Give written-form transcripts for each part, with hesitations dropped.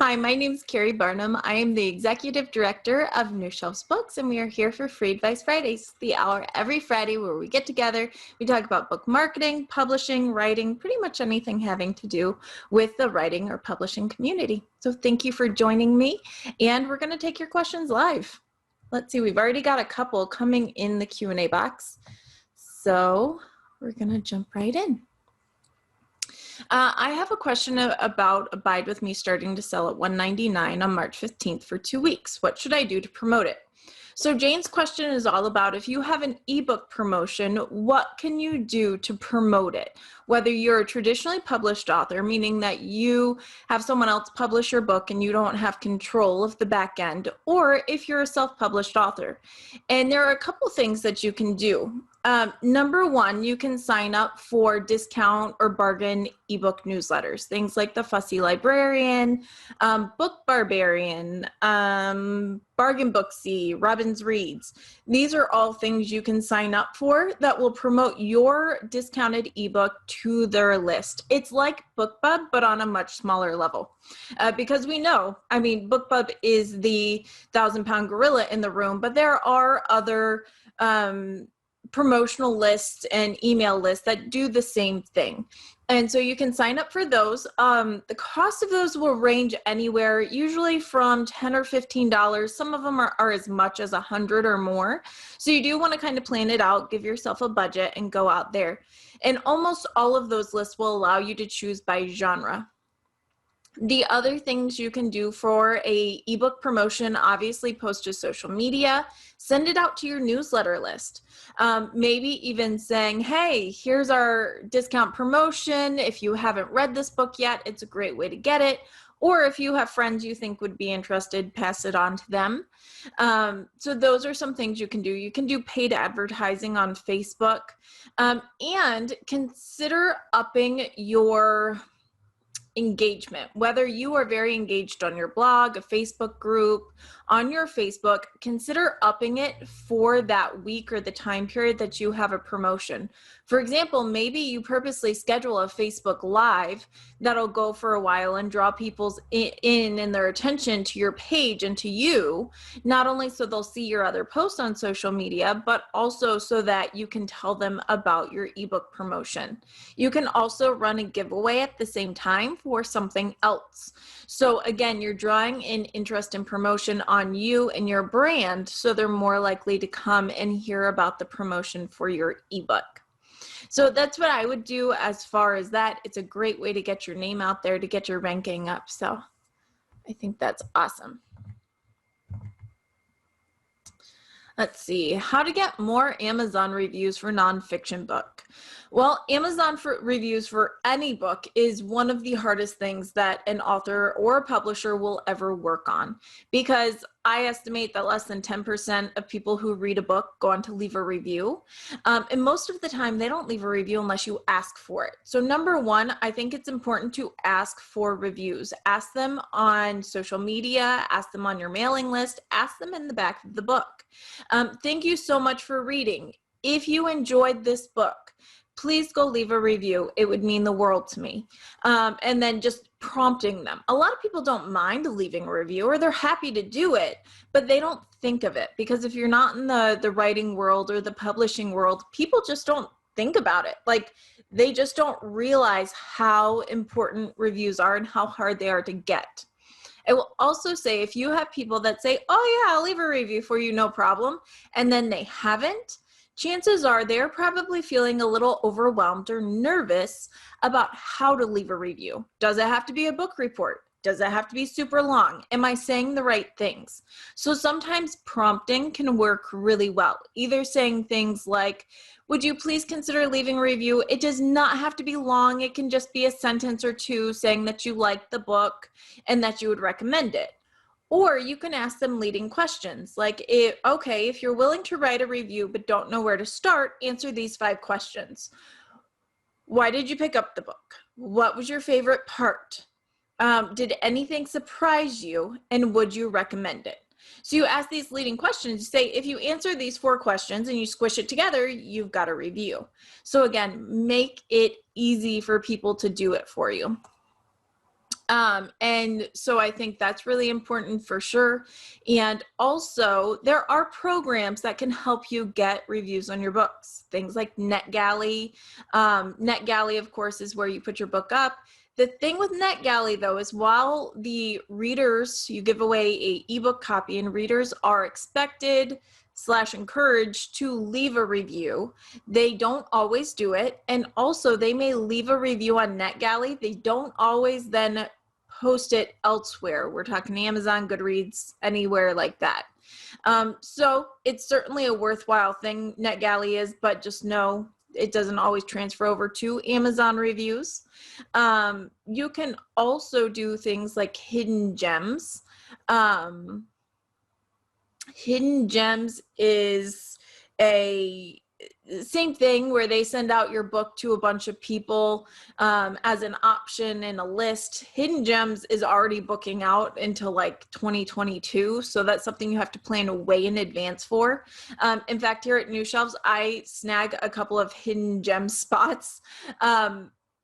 Hi, my name is Keri Barnum. I am the Executive Director of New Shelves Books, and we are here for Free Advice Fridays, the hour every Friday where we get together, we talk about book marketing, publishing, writing, pretty much anything having to do with the writing or publishing community. So thank you for joining me, and we're going to take your questions live. Let's see, we've already got a couple coming in the Q&A box, so we're going to jump right in. I have a question about Abide With Me starting to sell at $1.99 on March 15th for 2 weeks. What should I do to promote it? So Jane's question is all about, if you have an ebook promotion, what can you do to promote it? Whether you're a traditionally published author, meaning that you have someone else publish your book and you don't have control of the back end, or if you're a self-published author. And there are a couple things that you can do. Number one, you can sign up for discount or bargain ebook newsletters, things like the Fussy Librarian, Book Barbarian, Bargain Booksy, Robbins Reads. These are all things you can sign up for that will promote your discounted ebook to their list. It's like BookBub, but on a much smaller level. Because we know, I mean, BookBub is the 1,000-pound gorilla in the room, but there are other promotional lists and email lists that do the same thing. And so you can sign up for those. The cost of those will range anywhere, usually from $10 or $15. Some of them are as much as $100 or more. So you do want to kind of plan it out, give yourself a budget, and go out there. And almost all of those lists will allow you to choose by genre. The other things you can do for a ebook promotion, obviously post to social media, send it out to your newsletter list. Maybe even saying, hey, here's our discount promotion. If you haven't read this book yet, it's a great way to get it. Or if you have friends you think would be interested, pass it on to them. So those are some things you can do. You can do paid advertising on Facebook, and consider upping your engagement. Whether you are very engaged on your blog, a Facebook group, on your Facebook, consider upping it for that week or the time period that you have a promotion. For example, maybe you purposely schedule a Facebook Live that'll go for a while and draw people's in and their attention to your page and to you, not only so they'll see your other posts on social media, but also so that you can tell them about your ebook promotion. You can also run a giveaway at the same time for something else. So again, you're drawing in interest and promotion on you and your brand, so they're more likely to come and hear about the promotion for your ebook. So that's what I would do as far as that. It's a great way to get your name out there, to get your ranking up. So I think that's awesome. Let's see, how to get more Amazon reviews for nonfiction book. Well, Amazon reviews for any book is one of the hardest things that an author or a publisher will ever work on, because I estimate that less than 10% of people who read a book go on to leave a review. And most of the time they don't leave a review unless you ask for it. So number one, I think it's important to ask for reviews. Ask them on social media, ask them on your mailing list, ask them in the back of the book. Thank you so much for reading. If you enjoyed this book, please go leave a review. It would mean the world to me. And then just prompting them. A lot of people don't mind leaving a review, or they're happy to do it, but they don't think of it, because if you're not in the writing world or the publishing world, people just don't think about it. Like, they just don't realize how important reviews are and how hard they are to get. I will also say, if you have people that say, oh yeah, I'll leave a review for you, no problem, and then they haven't, chances are they're probably feeling a little overwhelmed or nervous about how to leave a review. Does it have to be a book report? Does it have to be super long? Am I saying the right things? So sometimes prompting can work really well. Either saying things like, would you please consider leaving a review? It does not have to be long. It can just be a sentence or two saying that you like the book and that you would recommend it. Or you can ask them leading questions like, okay, if you're willing to write a review but don't know where to start, answer these 5 questions. Why did you pick up the book? What was your favorite part? Did anything surprise you, and would you recommend it? So you ask these leading questions. You say, if you answer these 4 questions and you squish it together, you've got a review. So again, make it easy for people to do it for you. And so I think that's really important for sure. And also there are programs that can help you get reviews on your books, things like NetGalley. NetGalley, of course, is where you put your book up. The thing with NetGalley, though, is while the readers, you give away a ebook copy and readers are expected / encouraged to leave a review, they don't always do it. And also they may leave a review on NetGalley. They don't always then post it elsewhere. We're talking Amazon, Goodreads, anywhere like that. So it's certainly a worthwhile thing, NetGalley is, but just know it doesn't always transfer over to Amazon reviews. You can also do things like hidden gems. Hidden gems is a same thing where they send out your book to a bunch of people as an option in a list. Hidden gems is already booking out until like 2022. So that's something you have to plan way in advance for. In fact, here at New Shelves, I snag a couple of hidden gem spots.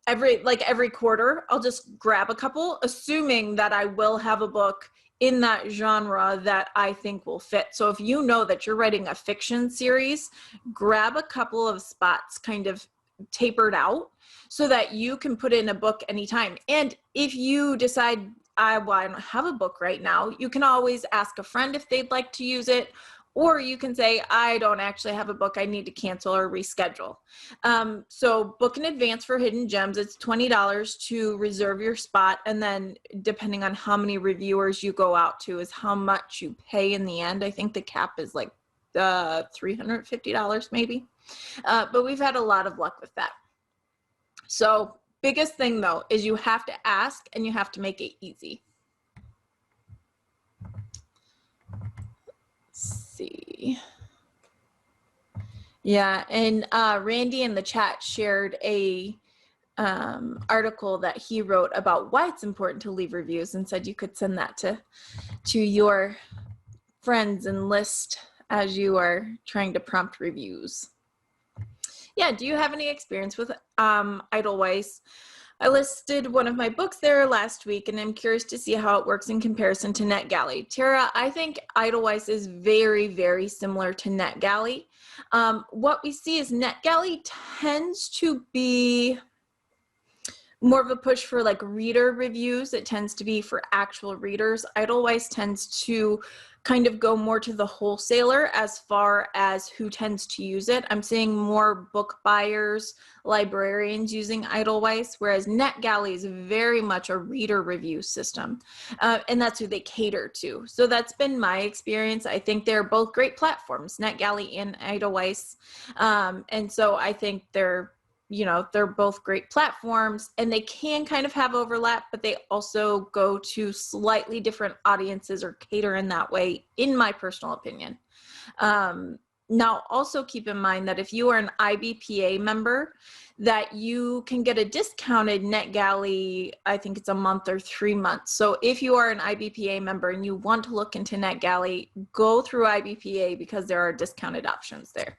Every quarter, I'll just grab a couple, assuming that I will have a book in that genre that I think will fit. So if you know that you're writing a fiction series, grab a couple of spots kind of tapered out so that you can put in a book anytime. And if you decide, I don't have a book right now, you can always ask a friend if they'd like to use it, or you can say, I don't actually have a book, I need to cancel or reschedule. So book in advance for hidden gems. It's $20 to reserve your spot. And then depending on how many reviewers you go out to is how much you pay in the end. I think the cap is like $350 maybe. But we've had a lot of luck with that. So biggest thing though, is you have to ask and you have to make it easy. See. Yeah, and Randy in the chat shared a article that he wrote about why it's important to leave reviews and said you could send that to your friends and list as you are trying to prompt reviews. Yeah, do you have any experience with Edelweiss? I listed one of my books there last week, and I'm curious to see how it works in comparison to NetGalley. Tara, I think Edelweiss is very, very similar to NetGalley. What we see is NetGalley tends to be more of a push for like reader reviews. It tends to be for actual readers. Edelweiss tends to kind of go more to the wholesaler as far as who tends to use it. I'm seeing more book buyers, librarians using Edelweiss, whereas NetGalley is very much a reader review system, and that's who they cater to. So that's been my experience. I think they're both great platforms, NetGalley and Edelweiss, and so I think they're both great platforms, and they can kind of have overlap, but they also go to slightly different audiences or cater in that way, in my personal opinion. Now, also keep in mind that if you are an IBPA member, that you can get a discounted NetGalley, I think it's a month or 3 months. So if you are an IBPA member and you want to look into NetGalley, go through IBPA because there are discounted options there.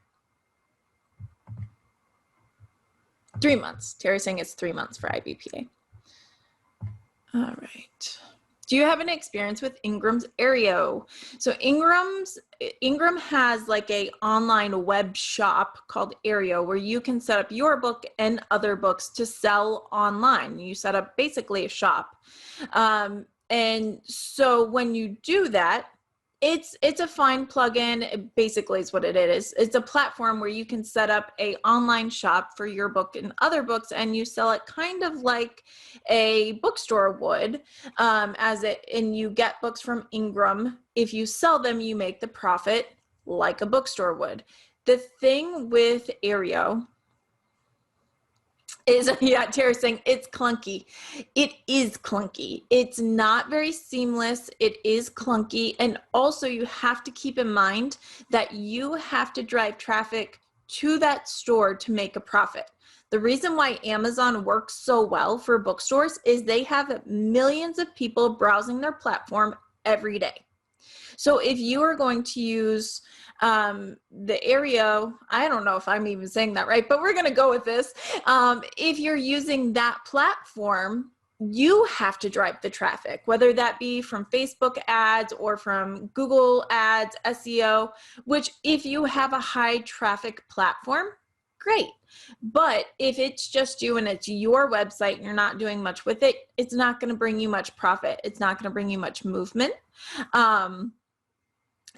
3 months. Terry's saying it's 3 months for IBPA. All right. Do you have an experience with Ingram's Aereo? So Ingram has like a online web shop called Aereo where you can set up your book and other books to sell online. You set up basically a shop. And so when you do that, it's a fine plugin. It basically is what it is. It's a platform where you can set up a online shop for your book and other books, and you sell it kind of like a bookstore would, and you get books from Ingram. If you sell them, you make the profit like a bookstore would. The thing with Aereo is, yeah, Tara's saying it's clunky. It is clunky. It's not very seamless. It is clunky. And also you have to keep in mind that you have to drive traffic to that store to make a profit. The reason why Amazon works so well for bookstores is they have millions of people browsing their platform every day. So if you are going to use the Aereo, I don't know if I'm even saying that right, but we're going to go with this. If you're using that platform, you have to drive the traffic, whether that be from Facebook ads or from Google ads, SEO, which if you have a high traffic platform, great. But if it's just you and it's your website and you're not doing much with it, it's not going to bring you much profit. It's not going to bring you much movement.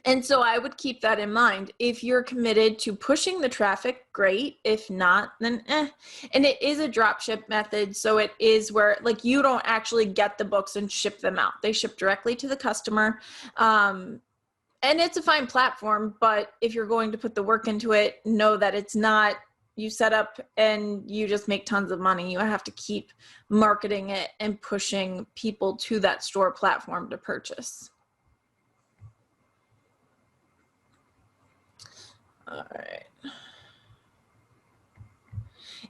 And so I would keep that in mind. If you're committed to pushing the traffic, great. If not, then And it is a drop ship method. So it is where like you don't actually get the books and ship them out. They ship directly to the customer. And it's a fine platform, but if you're going to put the work into it, know that it's not you set up and you just make tons of money. You have to keep marketing it and pushing people to that store platform to purchase. All right.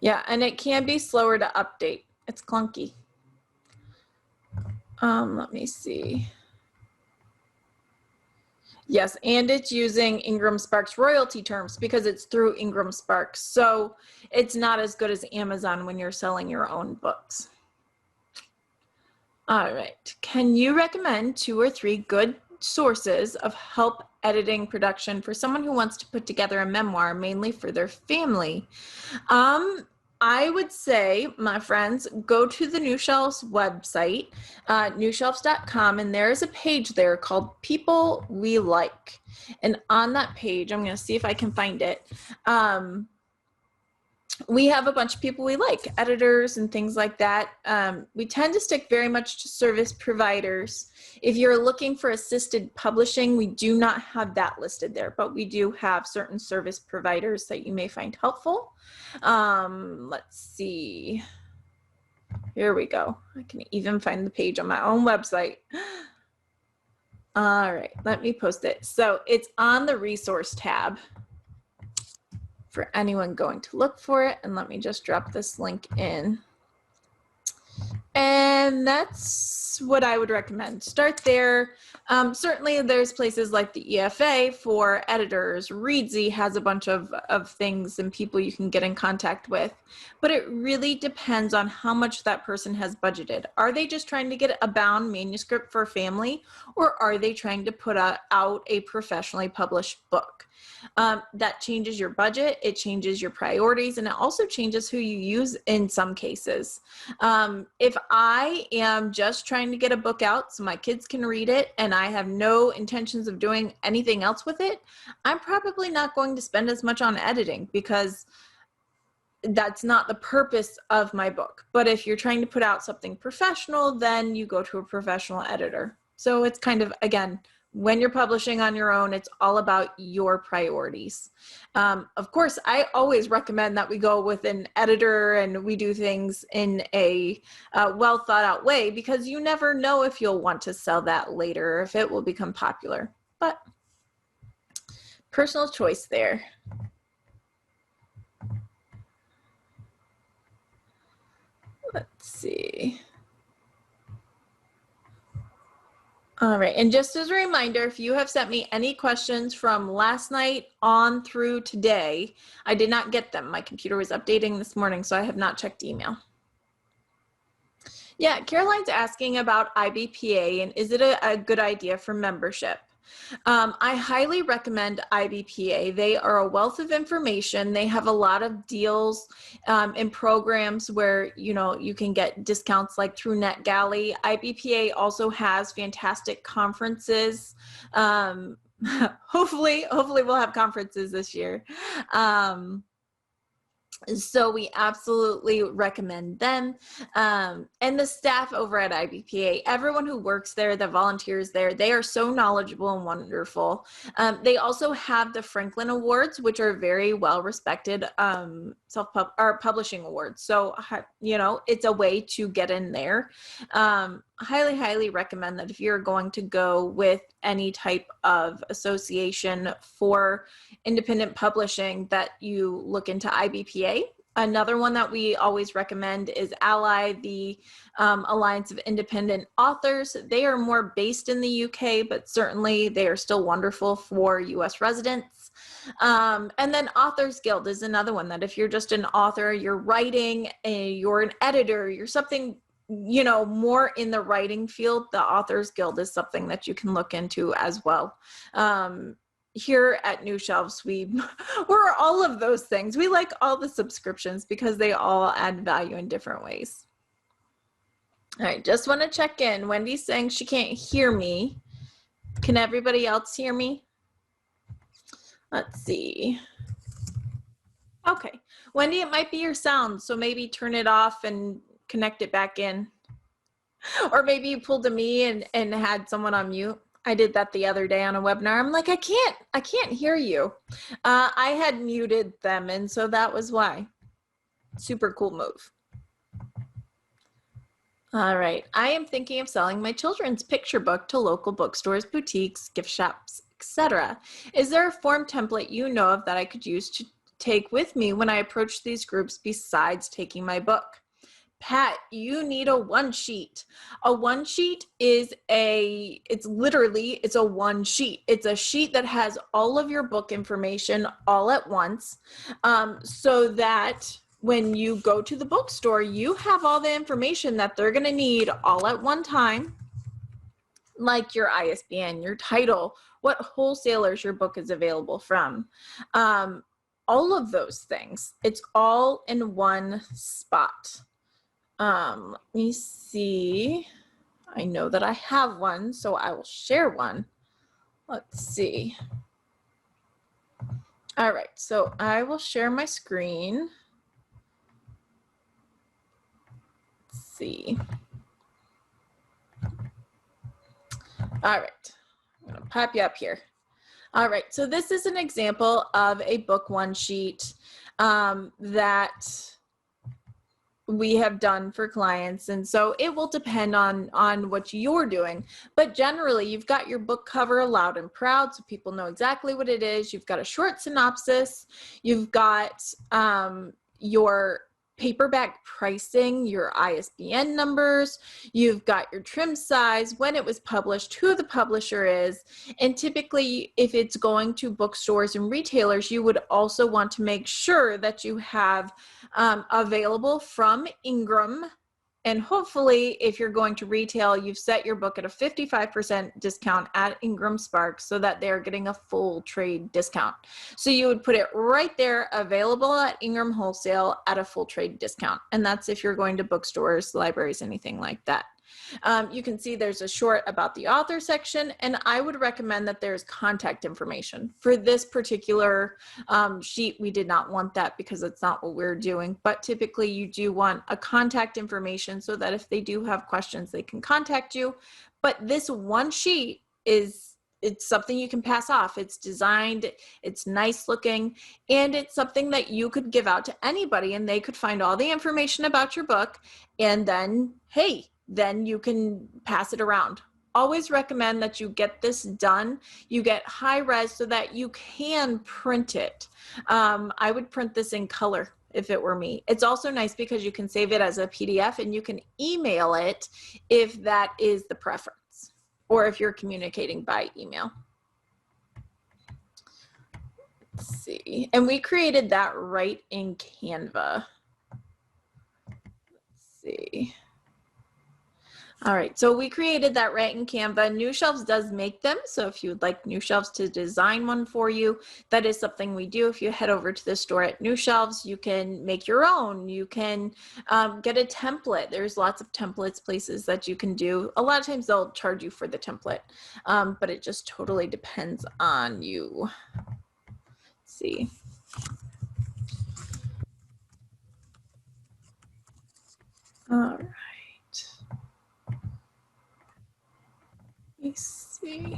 Yeah, and it can be slower to update. It's clunky. Let me see. Yes, and it's using Ingram Spark's royalty terms because it's through Ingram Spark. So it's not as good as Amazon when you're selling your own books. All right. Can you recommend 2 or 3 good sources of help editing production for someone who wants to put together a memoir mainly for their family? I would say, my friends, go to the New Shelves website, newshelves.com, and there's a page there called People We Like. And on that page, I'm going to see if I can find it. We have a bunch of people we like, editors and things like that. We tend to stick very much to service providers. If you're looking for assisted publishing, we do not have that listed there, but we do have certain service providers that you may find helpful. Let's see. Here we go. I can even find the page on my own website. All right, let me post it. So it's on the resource tab for anyone going to look for it. And let me just drop this link in. And that's what I would recommend. Start there. Certainly there's places like the EFA for editors. Readsy has a bunch of things and people you can get in contact with. But it really depends on how much that person has budgeted. Are they just trying to get a bound manuscript for family, or are they trying to put out a professionally published book? That changes your budget, it changes your priorities, and it also changes who you use in some cases. If I am just trying to get a book out so my kids can read it and I have no intentions of doing anything else with it, I'm probably not going to spend as much on editing because that's not the purpose of my book. But if you're trying to put out something professional, then you go to a professional editor. So it's kind of, again, when you're publishing on your own, it's all about your priorities. Of course, I always recommend that we go with an editor and we do things in a well thought out way, because you never know if you'll want to sell that later or if it will become popular. But personal choice there. Let's see. All right, and just as a reminder, if you have sent me any questions from last night on through today, I did not get them. My computer was updating this morning, so I have not checked email. Yeah, Caroline's asking about IBPA and is it a good idea for membership? I highly recommend IBPA. They are a wealth of information. They have a lot of deals and programs where, you know, you can get discounts like through NetGalley. IBPA also has fantastic conferences. Hopefully we'll have conferences this year. So we absolutely recommend them. And the staff over at IBPA, everyone who works there, the volunteers there, they are so knowledgeable and wonderful. They also have the Franklin Awards, which are very well respected publishing awards. So, you know, it's a way to get in there. Highly recommend that if you're going to go with any type of association for independent publishing, that you look into IBPA. Another one that we always recommend is Ally, the Alliance of Independent Authors. They are more based in the UK, but certainly they are still wonderful for US residents. And then Authors Guild is another one that if you're just an author, you're writing, you're an editor, you're something you know, more in the writing field, the Authors Guild is something that you can look into as well. Here at New Shelves, we're all of those things. We like all the subscriptions because they all add value in different ways. All right, just want to check in. Wendy's saying she can't hear me. Can everybody else hear me? Let's see. Okay, Wendy, it might be your sound, so maybe turn it off and connect it back in. Or maybe you pulled a me and had someone on mute. I did that the other day on a webinar. I'm like, I can't hear you. I had muted them, and so that was why. Super cool move. All right, I am thinking of selling my children's picture book to local bookstores, boutiques, gift shops, etc. Is there a form template you know of that I could use to take with me when I approach these groups besides taking my book? Pat, you need a one sheet. A one sheet is it's a one sheet. It's a sheet that has all of your book information all at once, so that when you go to the bookstore, you have all the information that they're going to need all at one time, like your ISBN, your title, what wholesalers your book is available from, all of those things. It's all in one spot. Let me see. I know that I have one, so I will share one. Let's see. All right, so I will share my screen. Let's see. All right, I'm gonna pop you up here. All right, so this is an example of a book one sheet that we have done for clients, and so it will depend on what you're doing, but generally you've got your book cover loud and proud so people know exactly what it is. You've got a short synopsis, you've got your paperback pricing, your ISBN numbers, you've got your trim size, when it was published, who the publisher is, and typically if it's going to bookstores and retailers, you would also want to make sure that you have available from Ingram. And hopefully, if you're going to retail, you've set your book at a 55% discount at Ingram Spark so that they're getting a full trade discount. So you would put it right there, available at Ingram Wholesale at a full trade discount. And that's if you're going to bookstores, libraries, anything like that. You can see there's a short about the author section, and I would recommend that there's contact information. For this particular sheet, we did not want that because it's not what we're doing, but typically you do want a contact information so that if they do have questions, they can contact you. But this one sheet it's something you can pass off. It's designed, it's nice looking, and it's something that you could give out to anybody and they could find all the information about your book, and then, hey, then you can pass it around. Always recommend that you get this done. You get high res so that you can print it. I would print this in color if it were me. It's also nice because you can save it as a PDF and you can email it if that is the preference, or if you're communicating by email. Let's see. And we created that right in Canva. Let's see. All right, so we created that right in Canva. New Shelves does make them, so if you would like New Shelves to design one for you, that is something we do. If you head over to the store at New Shelves, you can make your own. You can get a template. There's lots of templates, places that you can do. A lot of times they'll charge you for the template, but it just totally depends on you. Let's see. All right. Let me see.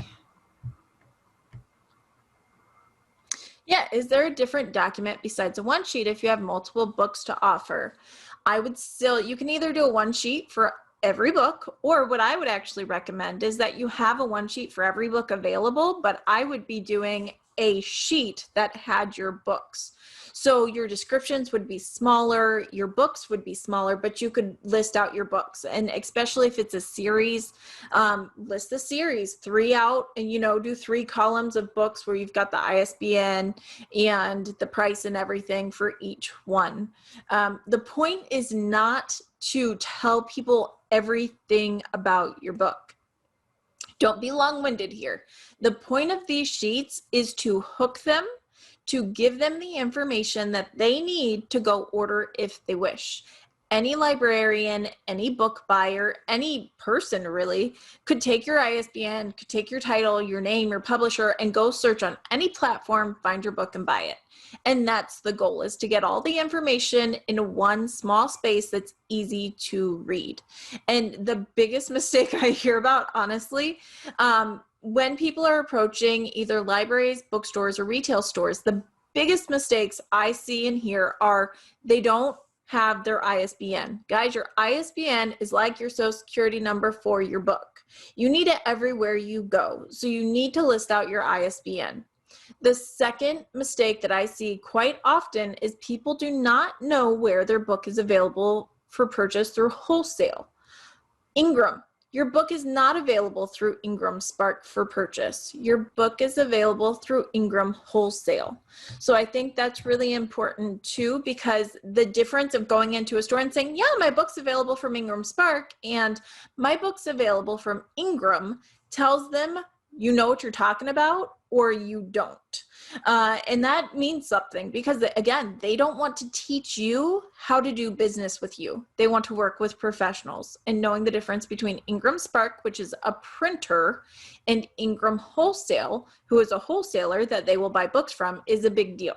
Yeah, is there a different document besides a one sheet if you have multiple books to offer? I would still, you can either do a one sheet for every book, or what I would actually recommend is that you have a one sheet for every book available, but I would be doing a sheet that had your books. So your descriptions would be smaller, your books would be smaller, but you could list out your books. And especially if it's a series, list the series, 3 out, and, you know, do 3 columns of books where you've got the ISBN and the price and everything for each one. The point is not to tell people everything about your book. Don't be long-winded here. The point of these sheets is to hook them, to give them the information that they need to go order if they wish. Any librarian, any book buyer, any person really could take your ISBN, could take your title, your name, your publisher, and go search on any platform, find your book and buy it. And that's the goal, is to get all the information in one small space that's easy to read. And the biggest mistake I hear about, honestly, when people are approaching either libraries, bookstores, or retail stores, the biggest mistakes I see and hear are they don't have their ISBN. Guys, your ISBN is like your social security number for your book. You need it everywhere you go. So you need to list out your ISBN. The second mistake that I see quite often is people do not know where their book is available for purchase through wholesale. Ingram. Your book is not available through Ingram Spark for purchase. Your book is available through Ingram Wholesale. So I think that's really important too, because the difference of going into a store and saying, yeah, my book's available from Ingram Spark and my book's available from Ingram tells them you know what you're talking about or you don't. And that means something because, again, they don't want to teach you how to do business with you. They want to work with professionals, and knowing the difference between Ingram Spark, which is a printer, and Ingram Wholesale, who is a wholesaler that they will buy books from, is a big deal.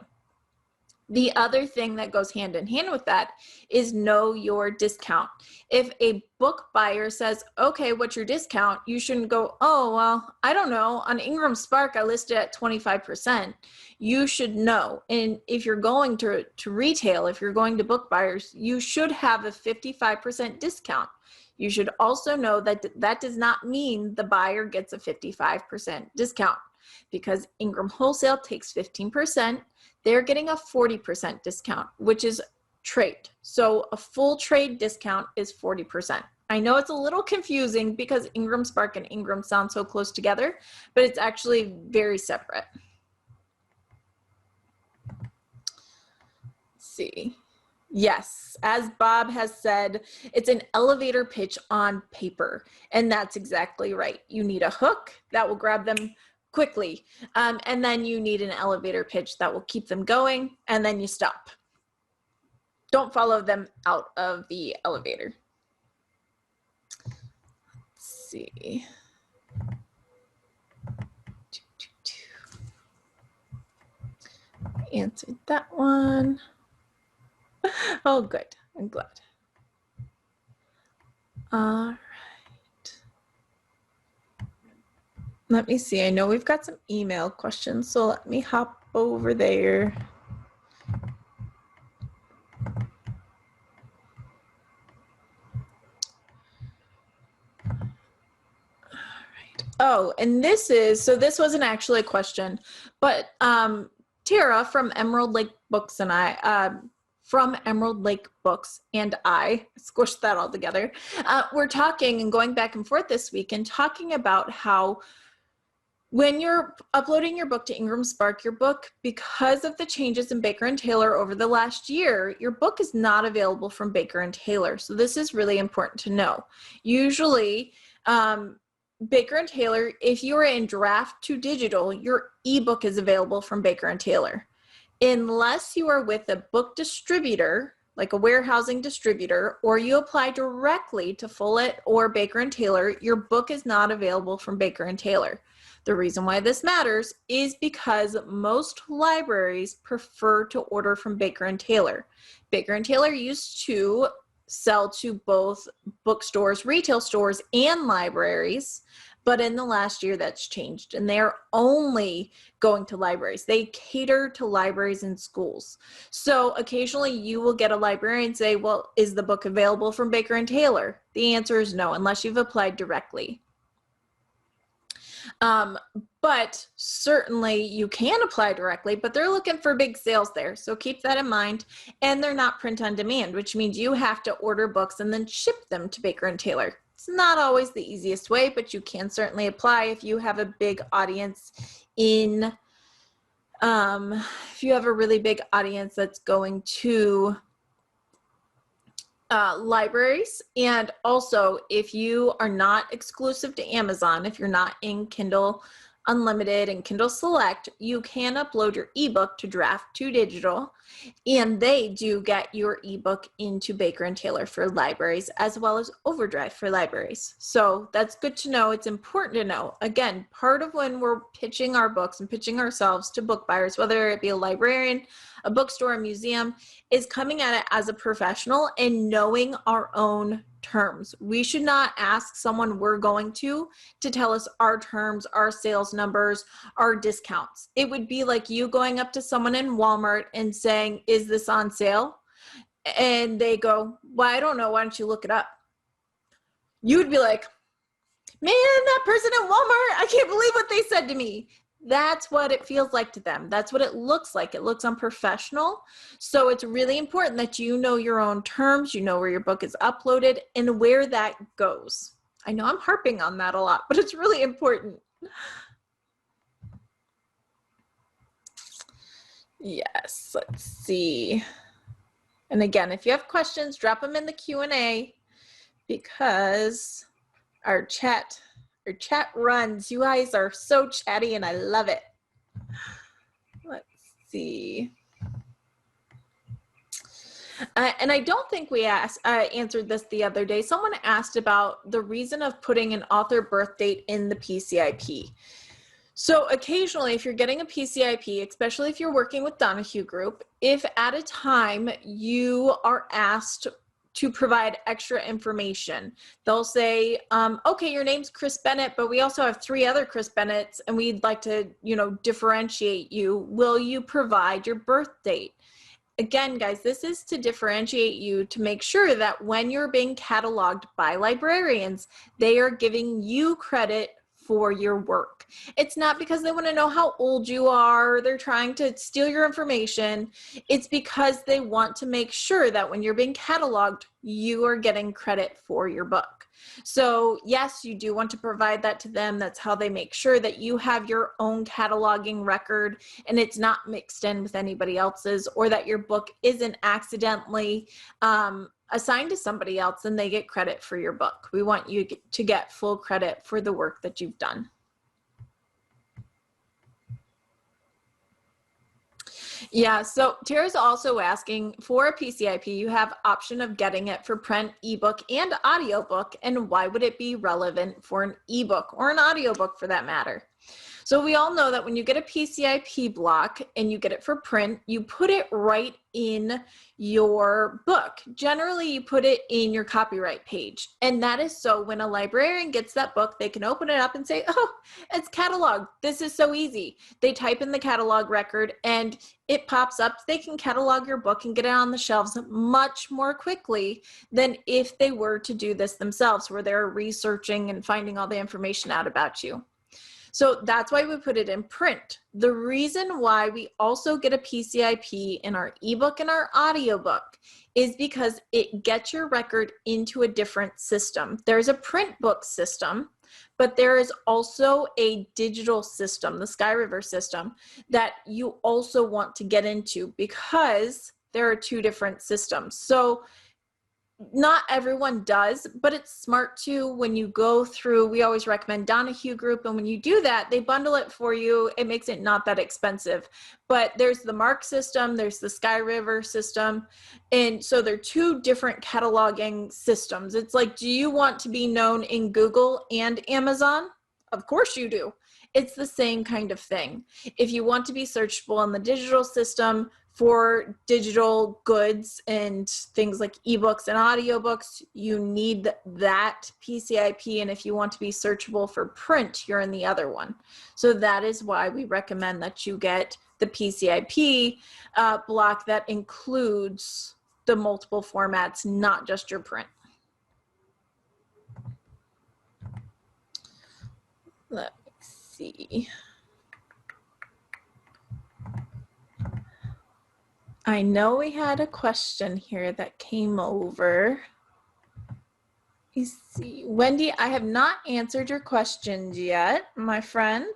The other thing that goes hand in hand with that is know your discount. If a book buyer says, okay, what's your discount? You shouldn't go, oh, well, I don't know. On Ingram Spark, I listed at 25%. You should know. And if you're going to retail, if you're going to book buyers, you should have a 55% discount. You should also know that that does not mean the buyer gets a 55% discount, because Ingram Wholesale takes 15%. They're getting a 40% discount, which is trade. So a full trade discount is 40%. I know it's a little confusing because Ingram Spark and Ingram sound so close together, but it's actually very separate. Let's see. Yes, as Bob has said, it's an elevator pitch on paper, and that's exactly right. You need a hook that will grab them quickly, and then you need an elevator pitch that will keep them going, and then you stop. Don't follow them out of the elevator. Let's see. Answered that one. Oh, good. I'm glad. All right. Let me see. I know we've got some email questions, so let me hop over there. All right. Oh, and this wasn't actually a question, but Tara from Emerald Lake Books and I squished that all together. We're talking and going back and forth this week and talking about how when you're uploading your book to Ingram Spark, your book, because of the changes in Baker and Taylor over the last year, your book is not available from Baker and Taylor. So this is really important to know. Usually, Baker and Taylor, if you are in draft to digital, your ebook is available from Baker and Taylor. Unless you are with a book distributor, like a warehousing distributor, or you apply directly to Follett or Baker and Taylor, your book is not available from Baker and Taylor. The reason why this matters is because most libraries prefer to order from Baker and Taylor. Baker and Taylor used to sell to both bookstores, retail stores, and libraries, but in the last year that's changed, and they're only going to libraries. They cater to libraries and schools. So occasionally you will get a librarian say, well, is the book available from Baker and Taylor? The answer is no, unless you've applied directly. But certainly you can apply directly, but they're looking for big sales there. So keep that in mind. And they're not print on demand, which means you have to order books and then ship them to Baker and Taylor. It's not always the easiest way, but you can certainly apply if you have a big audience if you have a really big audience that's going to libraries. And also, if you are not exclusive to Amazon, if you're not in Kindle Unlimited and Kindle Select, you can upload your ebook to Draft to Digital, and they do get your ebook into Baker and Taylor for libraries, as well as Overdrive for libraries. So that's good to know. It's important to know. Again, part of when we're pitching our books and pitching ourselves to book buyers, whether it be a librarian, a bookstore, a museum, is coming at it as a professional and knowing our own terms. We should not ask someone we're going to tell us our terms, our sales numbers, our discounts. It would be like you going up to someone in Walmart and saying, is this on sale? And they go, well, I don't know. Why don't you look it up? You would be like, man, that person at Walmart, I can't believe what they said to me. That's what it feels like to them. That's what it looks like. It looks unprofessional. So it's really important that you know your own terms, you know where your book is uploaded and where that goes. I know I'm harping on that a lot, but it's really important. Yes, let's see. And again, if you have questions, drop them in the Q&A because our chat runs. You guys are so chatty and I love it. Let's see. And I don't think we answered this the other day. Someone asked about the reason of putting an author birth date in the PCIP. So occasionally, if you're getting a PCIP, especially if you're working with Donahue Group, if at a time you are asked to provide extra information, they'll say, okay, your name's Chris Bennett, but we also have 3 other Chris Bennetts and we'd like to, differentiate you. Will you provide your birth date? Again, guys, this is to differentiate you, to make sure that when you're being cataloged by librarians, they are giving you credit for your work. It's not because they want to know how old you are, or they're trying to steal your information. It's because they want to make sure that when you're being cataloged, you are getting credit for your book. So yes, you do want to provide that to them. That's how they make sure that you have your own cataloging record and it's not mixed in with anybody else's, or that your book isn't accidentally assigned to somebody else and they get credit for your book. We want you to get full credit for the work that you've done. Yeah, so Tara's also asking, for a PCIP, you have option of getting it for print, ebook, and audiobook, and why would it be relevant for an ebook or an audiobook for that matter? So we all know that when you get a PCIP block and you get it for print, you put it right in your book. Generally, you put it in your copyright page. And that is so when a librarian gets that book, they can open it up and say, oh, it's cataloged. This is so easy. They type in the catalog record and it pops up. They can catalog your book and get it on the shelves much more quickly than if they were to do this themselves, where they're researching and finding all the information out about you. So that's why we put it in print. The reason why we also get a PCIP in our ebook and our audiobook is because it gets your record into a different system. There's a print book system, but there is also a digital system, the Sky River system, that you also want to get into because there are 2 different systems. So not everyone does, but it's smart to, when you go through, we always recommend Donahue Group, and when you do that, they bundle it for you. It makes it not that expensive. But there's the Mark system, there's the Sky River system, and so they're 2 different cataloging systems. It's like, do you want to be known in Google and Amazon? Of course you do. It's the same kind of thing. If you want to be searchable in the digital system for digital goods and things like ebooks and audiobooks, you need that PCIP. And if you want to be searchable for print, you're in the other one. So that is why we recommend that you get the PCIP block that includes the multiple formats, not just your print. Let me see. I know we had a question here that came over. You see, Wendy, I have not answered your questions yet, my friend,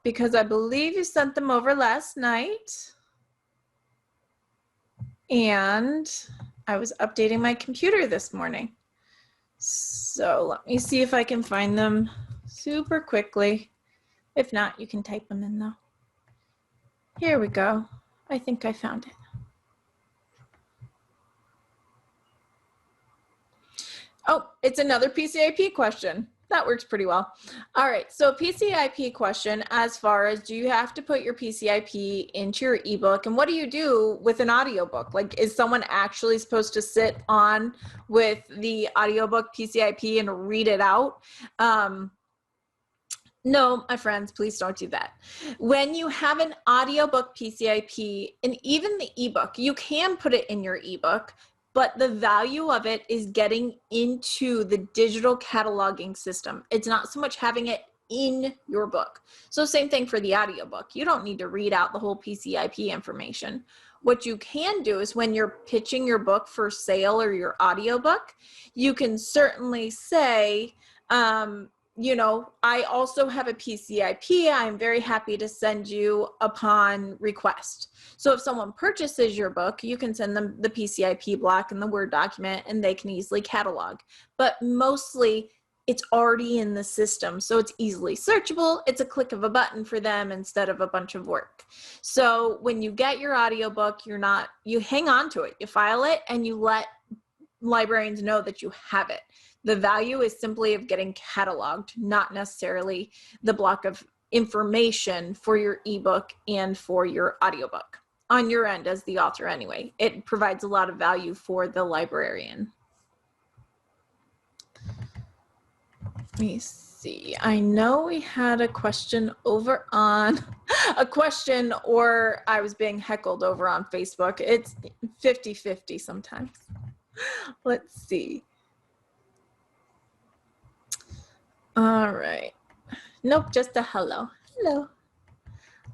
because I believe you sent them over last night. And I was updating my computer this morning. So let me see if I can find them super quickly. If not, you can type them in though. Here we go. I think I found it. Oh, it's another PCIP question. That works pretty well. All right, so PCIP question as far as, do you have to put your PCIP into your ebook, and what do you do with an audiobook? Like, is someone actually supposed to sit on with the audiobook PCIP and read it out? No, my friends, please don't do that. When you have an audiobook PCIP and even the ebook, you can put it in your ebook, but the value of it is getting into the digital cataloging system. It's not so much having it in your book. So same thing for the audiobook. You don't need to read out the whole PCIP information. What you can do is when you're pitching your book for sale or your audiobook, you can certainly say, you know, I also have a PCIP. I'm very happy to send you upon request. So if someone purchases your book, you can send them the PCIP block and the Word document, and they can easily catalog. But mostly it's already in the system, so it's easily searchable. It's a click of a button for them instead of a bunch of work. So when you get your audiobook, you hang on to it, you file it, and you let librarians know that you have it. The value is simply of getting cataloged, not necessarily the block of information for your ebook and for your audiobook. On your end as the author anyway, it provides a lot of value for the librarian. Let me see. I know we had a question over on or I was being heckled over on Facebook. It's 50-50 sometimes. Let's see. All right. Nope, just a hello. Hello.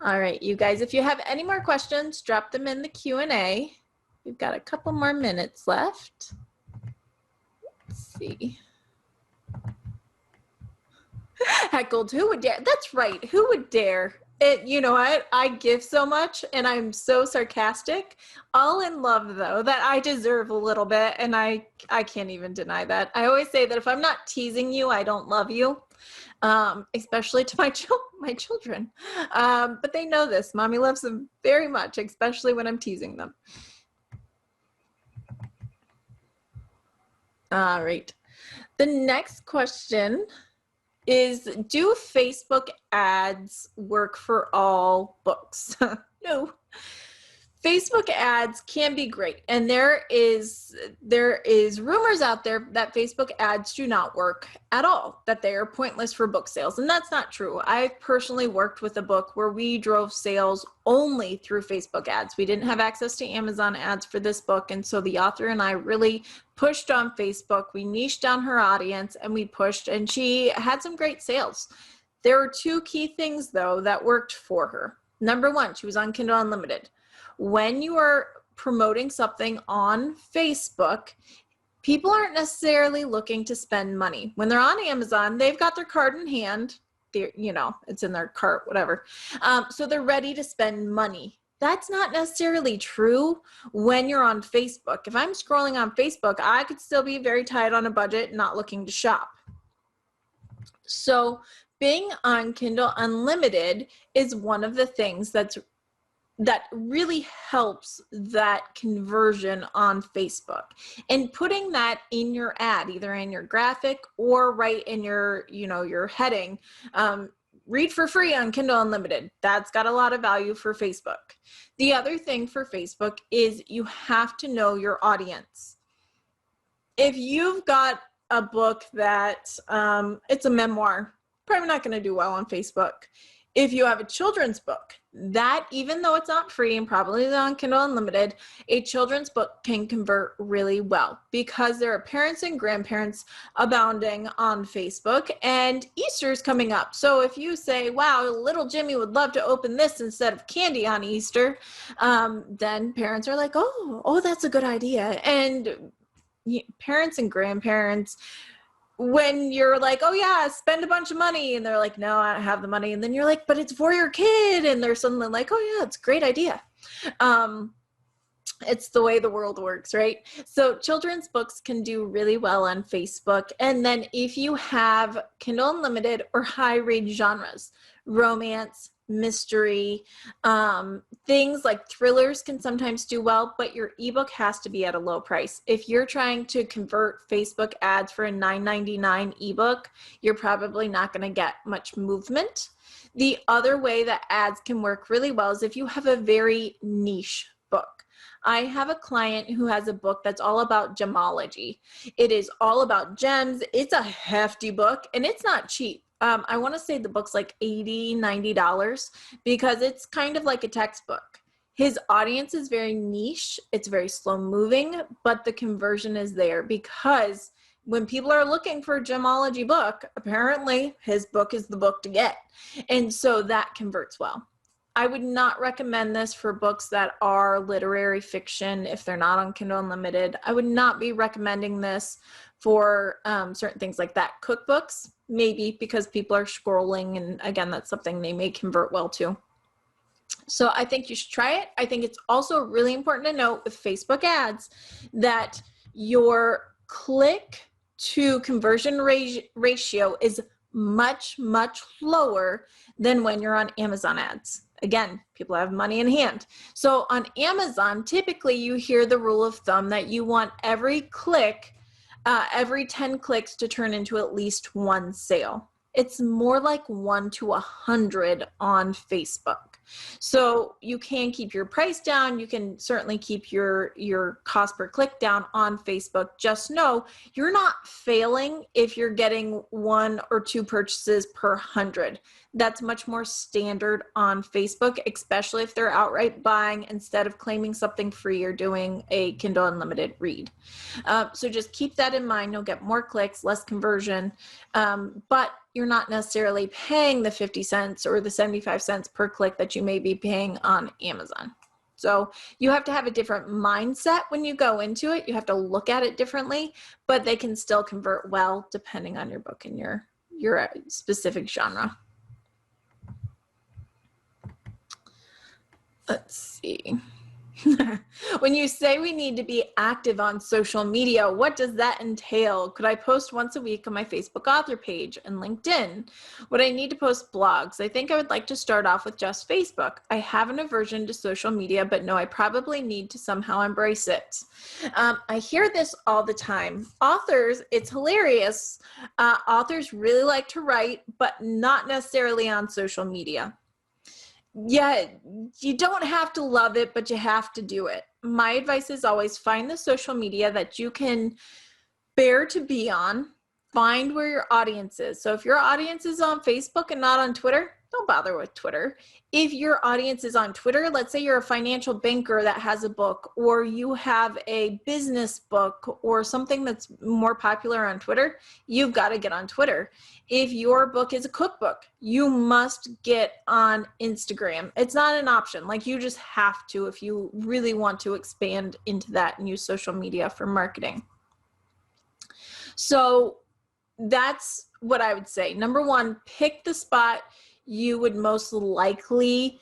All right, you guys, if you have any more questions, drop them in the Q&A. We've got a couple more minutes left. Let's see. Heckled, who would dare? That's right, who would dare? You know, I give so much and I'm so sarcastic, all in love though, that I deserve a little bit, and I can't even deny that. I always say that if I'm not teasing you, I don't love you, especially to my children. But they know this. Mommy loves them very much, especially when I'm teasing them. All right. The next question is, do Facebook ads work for all books? No. Facebook ads can be great, and there is rumors out there that Facebook ads do not work at all, that they are pointless for book sales, and that's not true. I personally worked with a book where we drove sales only through Facebook ads. We didn't have access to Amazon ads for this book, and so the author and I really pushed on Facebook. We niched down her audience and we pushed, and she had some great sales. There were two key things though that worked for her. Number one, she was on Kindle Unlimited. When you are promoting something on Facebook, people aren't necessarily looking to spend money. When they're on Amazon, they've got their card in hand, you know, it's in their cart, whatever. So they're ready to spend money. That's not necessarily true when you're on Facebook. If I'm scrolling on Facebook, I could still be very tight on a budget, not looking to shop. So being on Kindle Unlimited is one of the things that really helps that conversion on Facebook, and putting that in your ad, either in your graphic or right in your, you know, your heading. Read for free on Kindle Unlimited. That's got a lot of value for Facebook. The other thing for Facebook is you have to know your audience. If you've got a book that it's a memoir, probably not going to do well on Facebook. If you have a children's book, that, even though it's not free and probably on Kindle Unlimited, a children's book can convert really well because there are parents and grandparents abounding on Facebook, and Easter's coming up. So if you say, wow, little Jimmy would love to open this instead of candy on Easter, then parents are like, oh, that's a good idea. And parents and grandparents, when you're like, oh yeah, spend a bunch of money, and they're like, no, I don't have the money, and then you're like, but it's for your kid, and they're suddenly like, oh yeah, it's a great idea. It's the way the world works, right? So children's books can do really well on Facebook. And then if you have Kindle Unlimited or high read genres, romance, mystery, things like thrillers can sometimes do well, but your ebook has to be at a low price. If you're trying to convert Facebook ads for a $9.99 ebook, you're probably not going to get much movement. The other way that ads can work really well is if you have a very niche book. I have a client who has a book that's all about gemology. It is all about gems. It's a hefty book and it's not cheap. I want to say the book's like $80, $90 because it's kind of like a textbook. His audience is very niche. It's very slow moving, but the conversion is there because when people are looking for a gemology book, apparently his book is the book to get. And so that converts well. I would not recommend this for books that are literary fiction if they're not on Kindle Unlimited. I would not be recommending this for certain things like that. Cookbooks, maybe because people are scrolling, and again, that's something they may convert well to. So I think you should try it. I think it's also really important to note with Facebook ads that your click to conversion ratio is much, much lower than when you're on Amazon ads. Again, people have money in hand. So on Amazon, typically you hear the rule of thumb that you want every click, every 10 clicks to turn into at least one sale. It's more like 1 to 100 on Facebook. So you can keep your price down. You can certainly keep your cost per click down on Facebook. Just know you're not failing if you're getting 1 or 2 purchases per 100. That's much more standard on Facebook, especially if they're outright buying instead of claiming something free or doing a Kindle Unlimited read. So just keep that in mind. You'll get more clicks, less conversion, but you're not necessarily paying the 50 cents or the 75 cents per click that you may be paying on Amazon. So you have to have a different mindset when you go into it. You have to look at it differently, but they can still convert well depending on your book and your specific genre. Let's see. When you say we need to be active on social media, what does that entail? Could I post once a week on my Facebook author page and LinkedIn? Would I need to post blogs? I think I would like to start off with just Facebook. I have an aversion to social media, but know I probably need to somehow embrace it. I hear this all the time. Authors, it's hilarious. Authors really like to write, but not necessarily on social media. Yeah, you don't have to love it, but you have to do it. My advice is always find the social media that you can bear to be on. Find where your audience is. So if your audience is on Facebook and not on Twitter, don't bother with Twitter. If your audience is on Twitter, let's say you're a financial banker that has a book, or you have a business book or something that's more popular on Twitter, you've got to get on Twitter. If your book is a cookbook, you must get on Instagram. It's not an option. Like, you just have to if you really want to expand into that and use social media for marketing. So that's what I would say. Number one, pick the spot you would most likely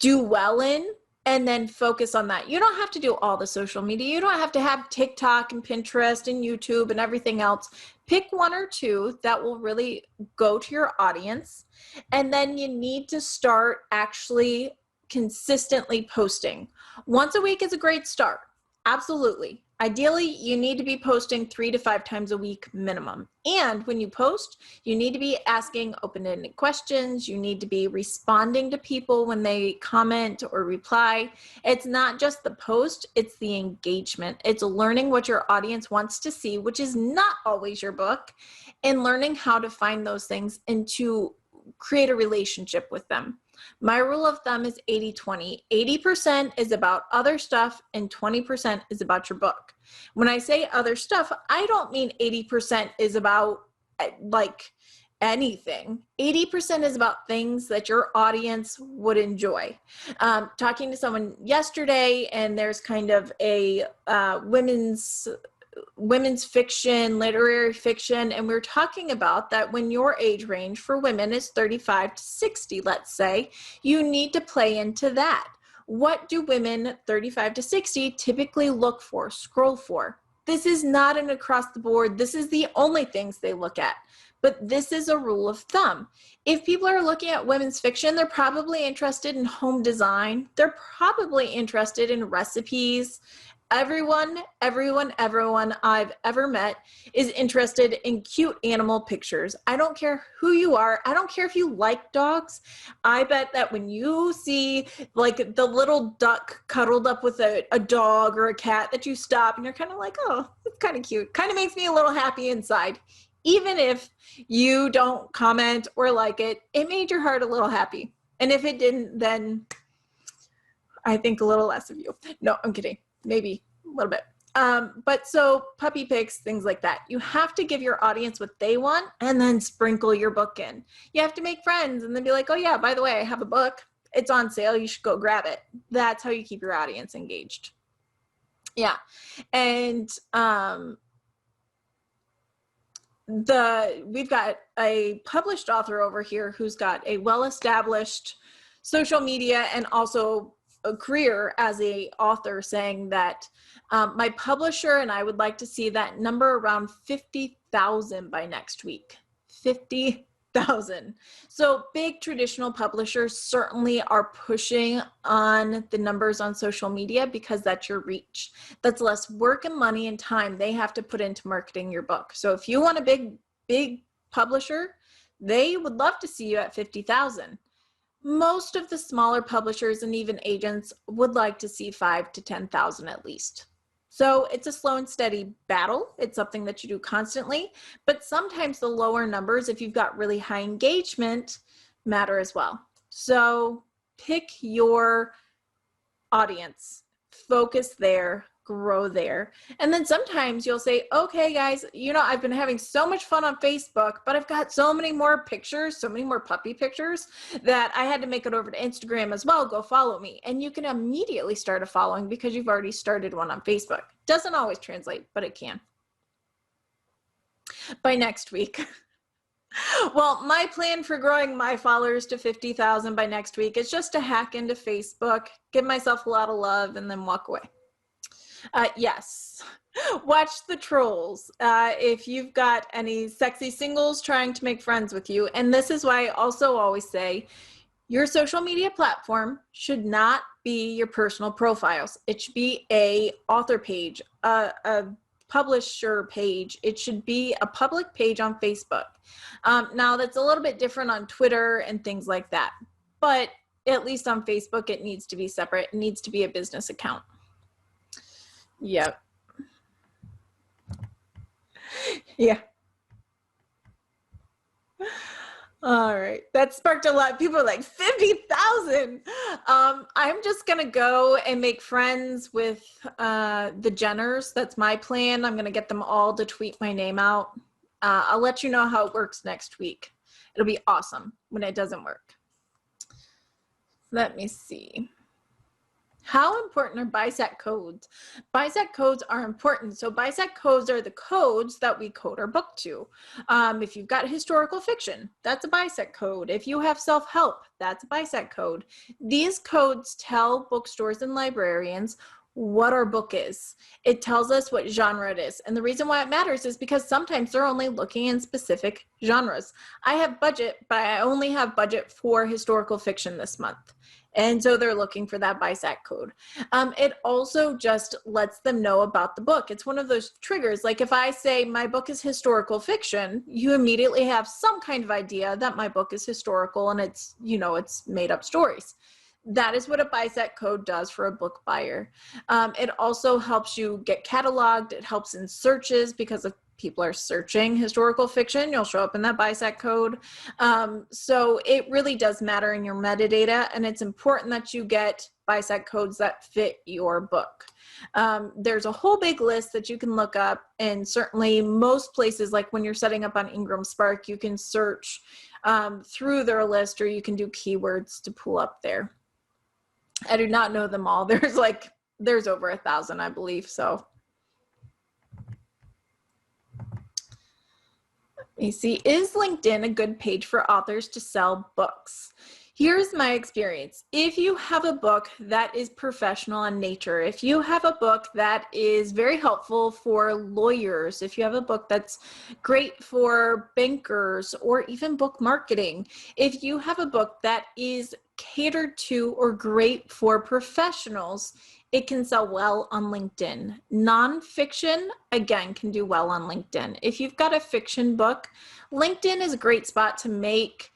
do well in, and then focus on that. You don't have to do all the social media. You don't have to have TikTok and Pinterest and YouTube and everything else. Pick 1 or 2 that will really go to your audience. And then you need to start actually consistently posting. Once a week is a great start. Absolutely. Ideally, you need to be posting 3 to 5 times a week minimum. And when you post, you need to be asking open-ended questions. You need to be responding to people when they comment or reply. It's not just the post, it's the engagement. It's learning what your audience wants to see, which is not always your book, and learning how to find those things and to create a relationship with them. My rule of thumb is 80-20. 80% is about other stuff and 20% is about your book. When I say other stuff, I don't mean 80% is about like anything. 80% is about things that your audience would enjoy. Talking to someone yesterday, and there's kind of a women's fiction, literary fiction, and we're talking about that when your age range for women is 35 to 60, let's say, you need to play into that. What do women 35 to 60 typically look for, scroll for? This is not an across the board. This is the only things they look at. But this is a rule of thumb. If people are looking at women's fiction, they're probably interested in home design. They're probably interested in recipes. Everyone I've ever met is interested in cute animal pictures. I don't care who you are. I don't care if you like dogs. I bet that when you see like the little duck cuddled up with a dog or a cat, that you stop and you're kind of like, oh, it's kind of cute. Kind of makes me a little happy inside. Even if you don't comment or like it, it made your heart a little happy. And if it didn't, then I think a little less of you. No, I'm kidding. Maybe a little bit. But so puppy pics, things like that. You have to give your audience what they want and then sprinkle your book in. You have to make friends and then be like, oh yeah, by the way, I have a book. It's on sale. You should go grab it. That's how you keep your audience engaged. Yeah. And we've got a published author over here who's got a well-established social media and also a career as a author, saying that my publisher and I would like to see that number around 50,000 by next week. 50,000. So big traditional publishers certainly are pushing on the numbers on social media because that's your reach. That's less work and money and time they have to put into marketing your book. So if you want a big publisher, they would love to see you at 50,000. Most of the smaller publishers and even agents would like to see 5 to 10,000 at least. So it's a slow and steady battle. It's something that you do constantly, but sometimes the lower numbers, if you've got really high engagement, matter as well. So pick your audience, focus there, grow there. And then sometimes you'll say, okay, guys, I've been having so much fun on Facebook, but I've got so many more pictures, so many more puppy pictures that I had to make it over to Instagram as well. Go follow me. And you can immediately start a following because you've already started one on Facebook. Doesn't always translate, but it can. By next week. Well, my plan for growing my followers to 50,000 by next week is just to hack into Facebook, give myself a lot of love, and then walk away. Yes, watch the trolls if you've got any sexy singles trying to make friends with you. And this is why I also always say your social media platform should not be your personal profiles. It should be a author page, a publisher page. It should be a public page on Facebook. Now that's a little bit different on Twitter and things like that, but at least on Facebook, it needs to be separate. It needs to be a business account. Yep. Yeah. All right. That sparked a lot. People are like, 50,000. I'm just going to go and make friends with the Jenners. That's my plan. I'm going to get them all to tweet my name out. I'll let you know how it works next week. It'll be awesome when it doesn't work. Let me see. How important are BISAC codes? BISAC codes are important. So BISAC codes are the codes that we code our book to. If you've got historical fiction, that's a BISAC code. If you have self-help, that's a BISAC code. These codes tell bookstores and librarians what our book is. It tells us what genre it is. And the reason why it matters is because sometimes they're only looking in specific genres. I have budget, but I only have budget for historical fiction this month. And so they're looking for that BISAC code. It also just lets them know about the book. It's one of those triggers. Like if I say my book is historical fiction, you immediately have some kind of idea that my book is historical and it's, it's made up stories. That is what a BISAC code does for a book buyer. It also helps you get cataloged. It helps in searches because if people are searching historical fiction, you'll show up in that BISAC code. So it really does matter in your metadata, and it's important that you get BISAC codes that fit your book. There's a whole big list that you can look up, and certainly most places, like when you're setting up on Ingram Spark, you can search through their list, or you can do keywords to pull up there. I do not know them all. There's over 1,000, I believe. So let me see. Is LinkedIn a good page for authors to sell books? Here's my experience. If you have a book that is professional in nature, if you have a book that is very helpful for lawyers, if you have a book that's great for bankers or even book marketing, if you have a book that is catered to or great for professionals, it can sell well on LinkedIn. Nonfiction, again, can do well on LinkedIn. If you've got a fiction book, LinkedIn is a great spot to make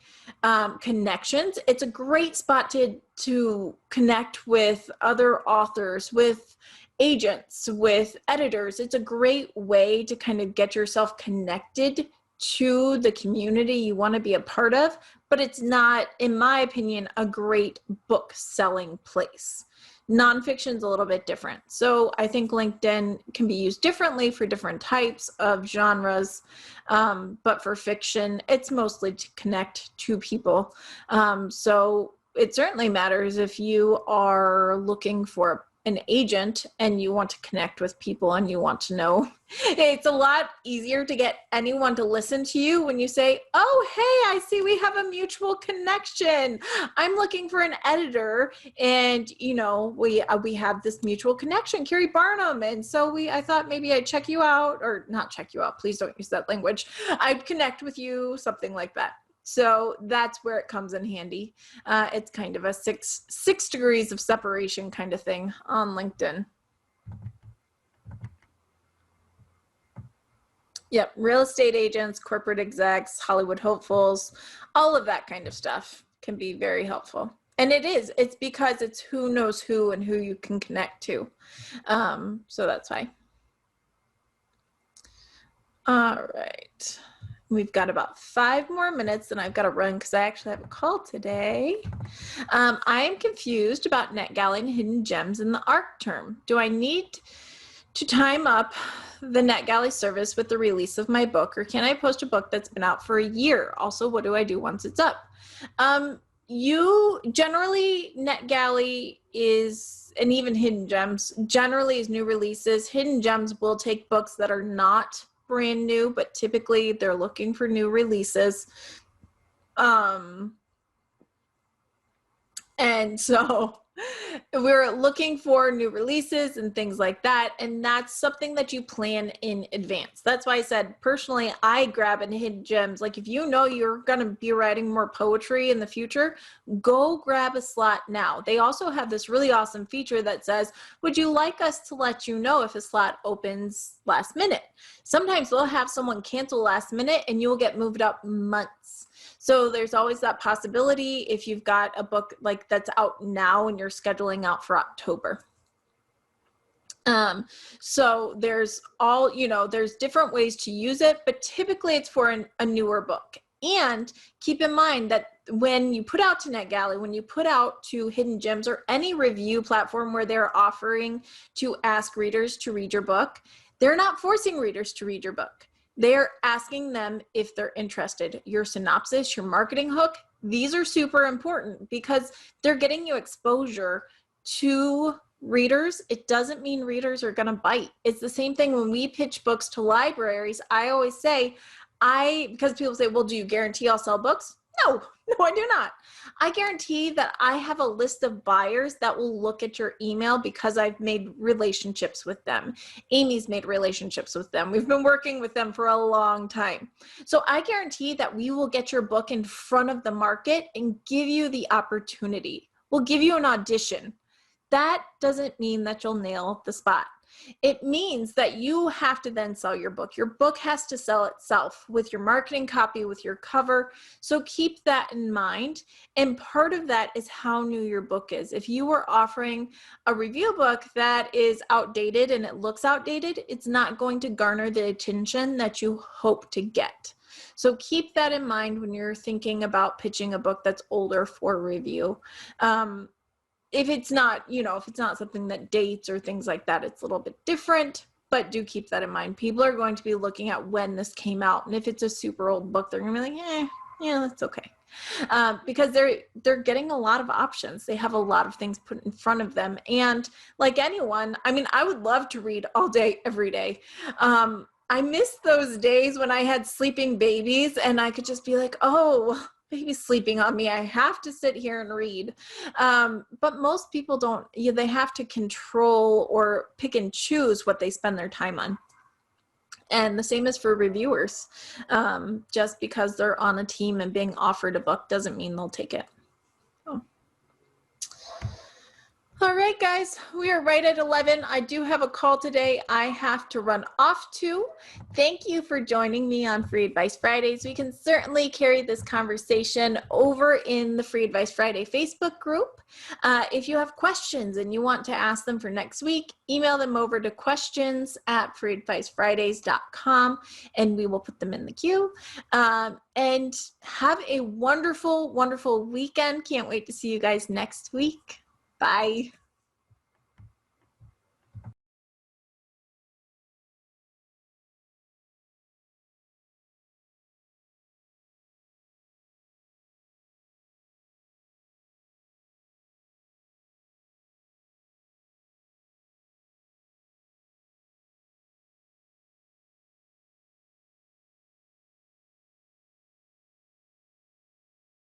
connections. It's a great spot to connect with other authors, with agents, with editors. It's a great way to kind of get yourself connected to the community you want to be a part of, but it's not, in my opinion, a great book selling place. Nonfiction's a little bit different. So I think LinkedIn can be used differently for different types of genres. But for fiction, it's mostly to connect to people. So it certainly matters if you are looking for an agent and you want to connect with people and you want to know. It's a lot easier to get anyone to listen to you when you say, oh, hey, I see we have a mutual connection. I'm looking for an editor and, you know, we have this mutual connection, Keri Barnum. And so I thought maybe I'd check you out, or not check you out. Please don't use that language. I'd connect with you, something like that. So that's where it comes in handy. It's kind of a six degrees of separation kind of thing on LinkedIn. Yep, real estate agents, corporate execs, Hollywood hopefuls, all of that kind of stuff can be very helpful. And it's because it's who knows who and who you can connect to. So that's why. All right. We've got about 5 more minutes and I've got to run because I actually have a call today. I am confused about NetGalley and hidden gems in the ARC term. Do I need to time up the NetGalley service with the release of my book, or can I post a book that's been out for a year? Also, what do I do once it's up? You generally, NetGalley is, and even hidden gems, generally is new releases. Hidden gems will take books that are not brand new, but typically they're looking for new releases. And so we're looking for new releases and things like that. And that's something that you plan in advance. That's why I said, personally, I grab and hidden gems. Like if you know you're going to be writing more poetry in the future, go grab a slot now. They also have this really awesome feature that says, would you like us to let you know if a slot opens last minute? Sometimes they'll have someone cancel last minute and you'll get moved up months. So there's always that possibility if you've got a book like that's out now and you're scheduling out for October. So there's there's different ways to use it, but typically it's for a newer book. And keep in mind that when you put out to NetGalley, when you put out to Hidden Gems or any review platform where they're offering to ask readers to read your book, they're not forcing readers to read your book. They're asking them if they're interested. Your synopsis, your marketing hook, these are super important because they're getting you exposure to readers. It doesn't mean readers are going to bite. It's the same thing when we pitch books to libraries. I always say, because people say, well, do you guarantee I'll sell books? No, I do not. I guarantee that I have a list of buyers that will look at your email because I've made relationships with them. Amy's made relationships with them. We've been working with them for a long time. So I guarantee that we will get your book in front of the market and give you the opportunity. We'll give you an audition. That doesn't mean that you'll nail the spot. It means that you have to then sell your book. Your book has to sell itself with your marketing copy, with your cover. So keep that in mind. And part of that is how new your book is. If you were offering a review book that is outdated and it looks outdated, it's not going to garner the attention that you hope to get. So keep that in mind when you're thinking about pitching a book that's older for review. If it's not, if it's not something that dates or things like that, it's a little bit different, but do keep that in mind. People are going to be looking at when this came out. And if it's a super old book, they're going to be like, yeah, that's okay. Because they're getting a lot of options. They have a lot of things put in front of them. And like anyone, I would love to read all day, every day. I miss those days when I had sleeping babies and I could just be like, oh, baby's sleeping on me. I have to sit here and read. But most people don't, they have to control or pick and choose what they spend their time on. And the same is for reviewers. Just because they're on a team and being offered a book doesn't mean they'll take it. Oh. All right, guys, we are right at 11. I do have a call today I have to run off to. Thank you for joining me on Free Advice Fridays. We can certainly carry this conversation over in the Free Advice Friday Facebook group. If you have questions and you want to ask them for next week, email them over to questions@freeadvicefridays.com and we will put them in the queue. And have a wonderful, wonderful weekend. Can't wait to see you guys next week. Bye.